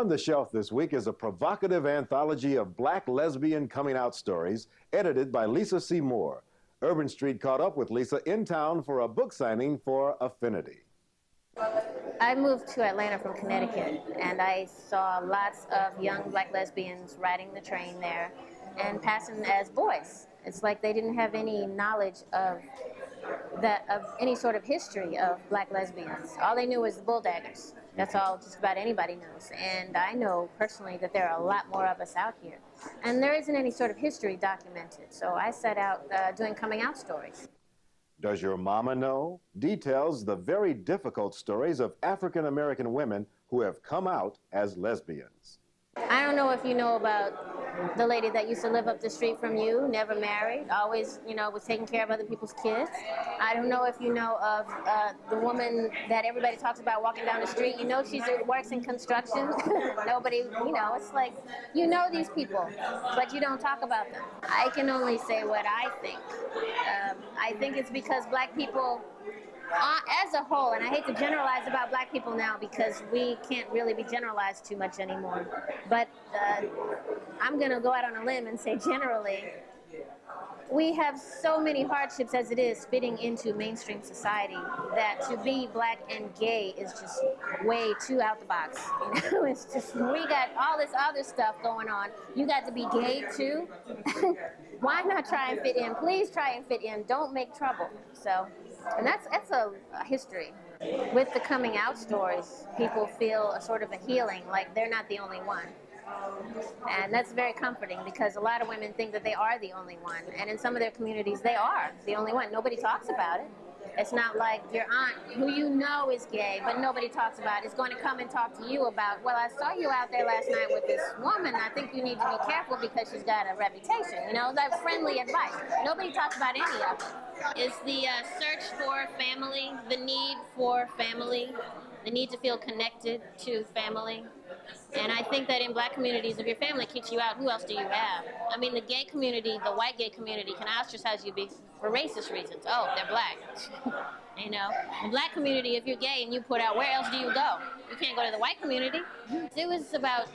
On the shelf this week is a provocative anthology of black lesbian coming out stories, edited by Lisa C. Moore. Urban Street caught up with Lisa in town for a book signing for Affinity. I moved to Atlanta from Connecticut, and I saw lots of young black lesbians riding the train there and passing as boys. It's like they didn't have any knowledge of any sort of history of black lesbians. All they knew was the bulldaggers. That's all just about anybody knows. And I know personally that there are a lot more of us out here. And there isn't any sort of history documented. So I set out doing coming out stories. Does Your Mama Know? Details the very difficult stories of African American women who have come out as lesbians. I don't know if you know about the lady that used to live up the street from you, never married, always, was taking care of other people's kids. I don't know if you know of the woman that everybody talks about walking down the street. She works in construction. Nobody, it's like, these people, but you don't talk about them. I can only say what I think. I think it's because black people, as a whole, and I hate to generalize about black people now because we can't really be generalized too much anymore, but I'm going to go out on a limb and say generally, we have so many hardships as it is fitting into mainstream society that to be black and gay is just way too out the box. It's just, we got all this other stuff going on. You got to be gay too? Why not try and fit in? Please try and fit in. Don't make trouble. So, and that's a history. With the coming out stories, people feel a sort of a healing, like they're not the only one. And that's very comforting because a lot of women think that they are the only one. And in some of their communities, they are the only one. Nobody talks about it. It's not like your aunt, who you know is gay, but nobody talks about it, is going to come and talk to you about, well, I saw you out there last night with this woman. I think you need to be careful because she's got a reputation. That friendly advice. Nobody talks about any of it. It's the search for family, the need for family, the need to feel connected to family. And I think that in black communities, if your family kicks you out, who else do you have? I mean, the gay community, the white gay community can ostracize you for racist reasons. Oh, they're black. The black community, if you're gay and you put out, where else do you go? You can't go to the white community. It was about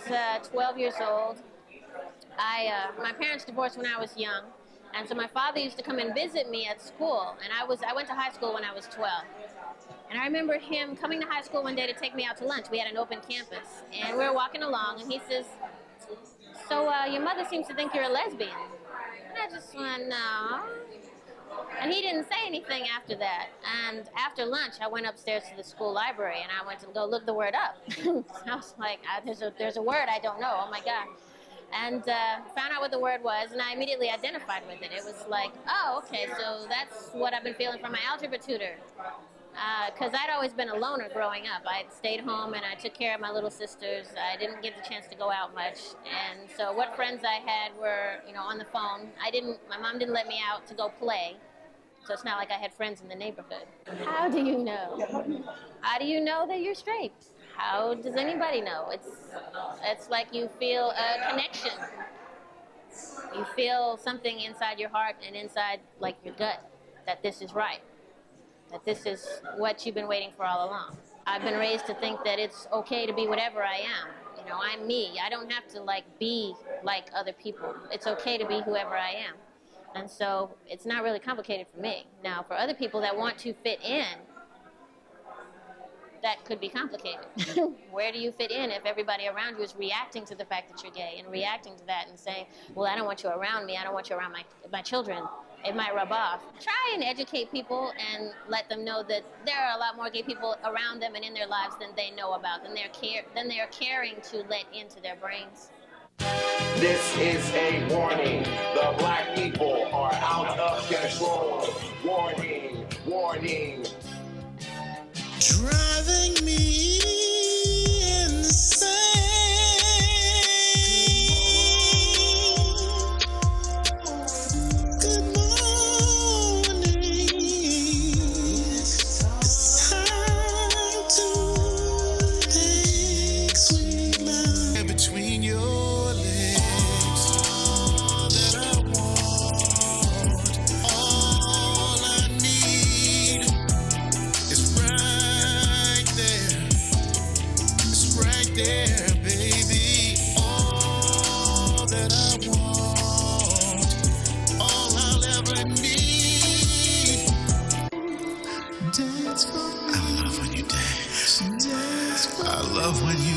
12 years old. My parents divorced when I was young. And so my father used to come and visit me at school. And I went to high school when I was 12. And I remember him coming to high school one day to take me out to lunch. We had an open campus. And we were walking along, and he says, so your mother seems to think you're a lesbian. And I just went, no. And he didn't say anything after that. And after lunch, I went upstairs to the school library, and I went to go look the word up. I was like, there's a word I don't know. Oh, my God. And found out what the word was, and I immediately identified with it. It was like, oh, okay, so that's what I've been feeling from my algebra tutor. Because I'd always been a loner growing up. I'd stayed home and I took care of my little sisters. I didn't get the chance to go out much. And so what friends I had were, on the phone. My mom didn't let me out to go play. So it's not like I had friends in the neighborhood. How do you know? How do you know that you're straight? How does anybody know? It's like you feel a connection. You feel something inside your heart and inside like your gut that this is right. That this is what you've been waiting for all along. I've been raised to think that it's okay to be whatever I am. I'm me. I don't have to be like other people. It's okay to be whoever I am. And so it's not really complicated for me. Now, for other people that want to fit in, that could be complicated. Where do you fit in if everybody around you is reacting to the fact that you're gay and reacting to that and saying, well, I don't want you around me. I don't want you around my children. It might rub off. Try and educate people and let them know that there are a lot more gay people around them and in their lives than they know about, than they're caring to let into their brains. This is a warning. The black people are out of control. Warning, warning. Driving me insane. Good morning. It's time to take sweet love between your legs. All that I want, all I need is right there, baby. dance for me. I love when you dance. Dance for I love when you